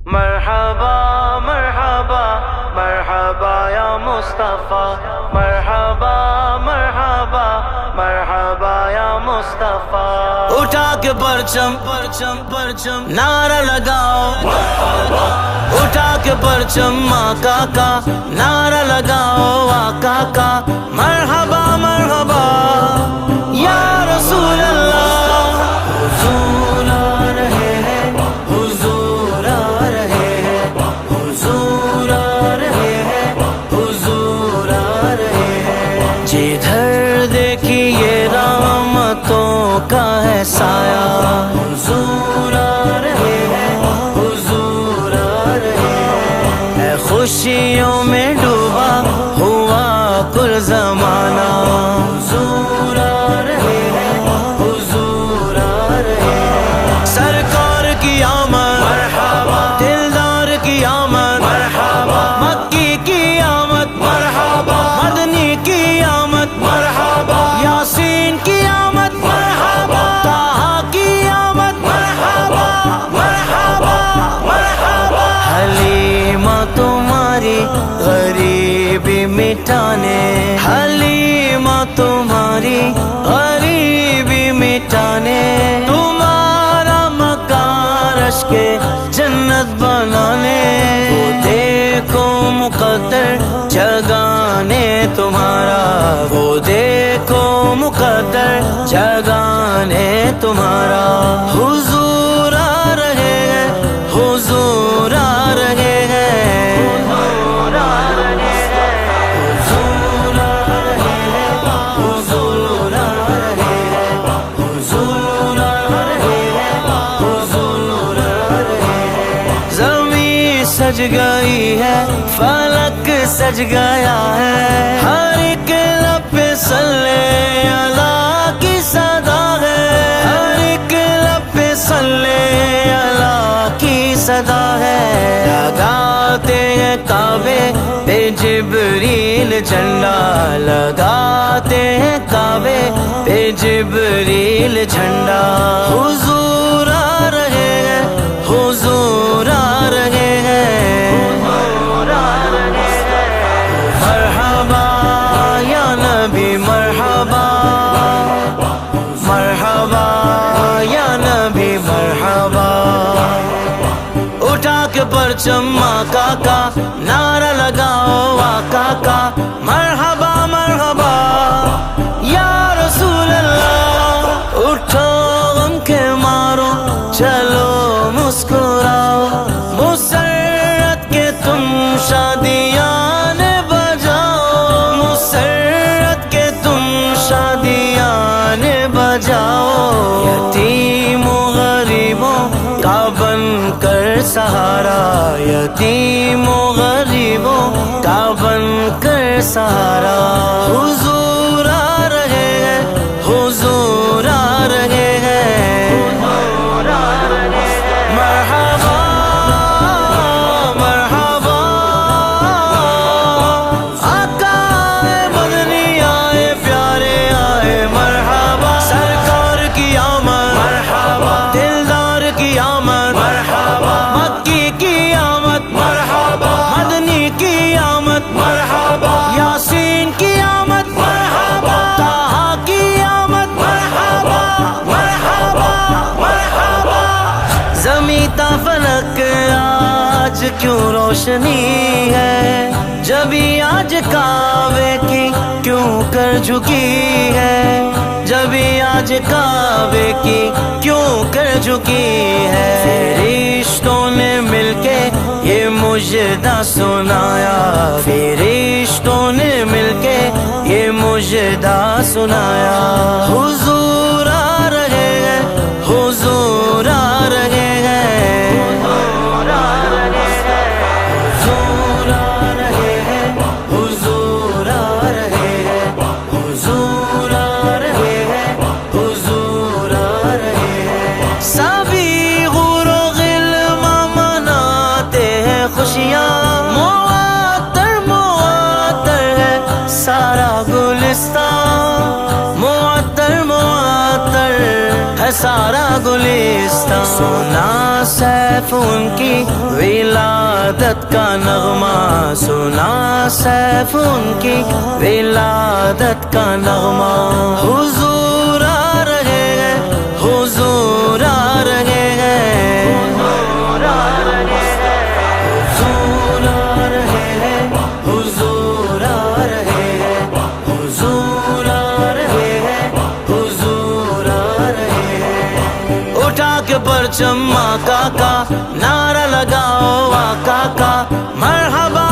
مرحبا مرحبا مرحبا یا مصطفیٰ، مرحبا مرحبا مرحبا یا مصطفیٰ۔ اٹھا کے پرچم پرچم پرچم نعرہ لگاؤ، اٹھا کے پرچم آقا کا نعرہ لگاؤ، آقا کا مرحبا مرحبا یا رسول اللہ۔ حضور آ رہے ہیں، حضور آ رہے ہیں، حضور آ رہے ہیں، حضور آ رہے ہیں۔ جدھر دیکھیے رحمتوں کا ہے سایہ، حضور آ رہے ہیں، حضور آ رہے ہیں۔ اے خوشیوں میں ڈوبا ہوا کل زمانہ، حضور آ رہے ہیں، حضور آ رہے ہیں۔ سرکار کی آمد مرحبا، دلدار کی آمد مرحبا، مکی کی آمد مرحبا، مدنی کی آمد مرحبا، یاسین کی آمد مرحبا، طٰہٰ کی آمد مرحبا مرحبا مرحبا۔ حلیمہ تمہاری غریبی مٹانے، حلیمہ تمہاری غریبی مٹانے، تمہارا مکان عرش کے جنت بنانے، وہ دیکھو مقدر جگانے تمہارا، وہ دیکھو مقدر جگانے تمہارا۔ حضور آ رہے ہیں، حضور آ رہے ہیں، حضور آ رہے ہیں، حضور آ رہے ہیں، حضور آ رہے ہیں، حضور آ رہے ہیں، حضور آ رہے ہیں۔ زمین سج گئی ہے، فلک سج گیا ہے، ہر ایک لب پہ صلی اللہ کی صدا ہے، ہر ایک لب پہ صلی اللہ کی صدا ہے۔ لگاتے ہیں کعبے پہ جبریل جھنڈا، لگاتے ہیں کعبے پہ جبریل جھنڈا۔ حضور آ رہے ہیں، حضور آ رہے ہیں، حضور آ رہے ہیں۔ مرحبا یا نبی مرحبا، مرحبا یا نبی مرحبا۔ اٹھا کے پرچم آقا کا نعرہ لگاؤ، آقا کا مرحبا مرحبا یا رسول اللہ۔ اٹھو غم کے مارو چلو مسکراؤ، مسرت کے تم شادیاں بجاؤ، مسرت کے تم شادیاں بجاؤ۔ یتیم و غریبوں کا بن کر سہارا، یتیم و غریبوں کا بن کر سہارا۔ حضور آ رہے ہیں، حضور آ رہے ہیں، حضور آ رہے ہیں۔ مرحبا مرحبا آقا آئے، مدنی آئے، پیارے آئے، مرحبا۔ سرکار کی آمد مرحبا، دلدار کی آمد مرحبا، مکی کی آمد مرحبا، مدنی کی آمد مرحبا، یاسین کی آمد مرحبا، طٰہٰ کی آمد مرحبا مرحبا مرحبا۔ زمیں تا فلک آج کیوں روشنی ہے، جبھی آج کعبے کی کیوں کر جھکی ہے، جبھی آج کعبے کی کیوں کر جھکی ہے۔ فرشتوں نے مل کے یہ مجدہ سنایا، فرشتوں نے مل کے یہ مجدہ سنایا۔ حضور آ رہے ہیں، حضور آ رہے ہیں، حضور آ رہے ہیں، حضور آ رہے ہیں، حضور آ رہے ہیں، حضور آ رہے ہیں، حضور آ رہے ہیں۔ سبھی غور و غلما مناتے ہیں خوشیاں، معطر معطر ہے سارا گلستان، معطر معطر سارا گلستان. سنا سیف ان کی ولادت کا نغمہ, سنا سیف ان کی ولادت کا نغمہ. حضور آ رہے ہیں, حضور آ رہے ہیں, حضور آ رہے ہیں, حضور آ رہے ہیں, حضور آ رہے ہیں, حضور آ رہے ہیں, حضور آ رہے ہیں. اٹھا کے پرچم آقا کا, نعرہ لگاؤ آقا کا, مرحبا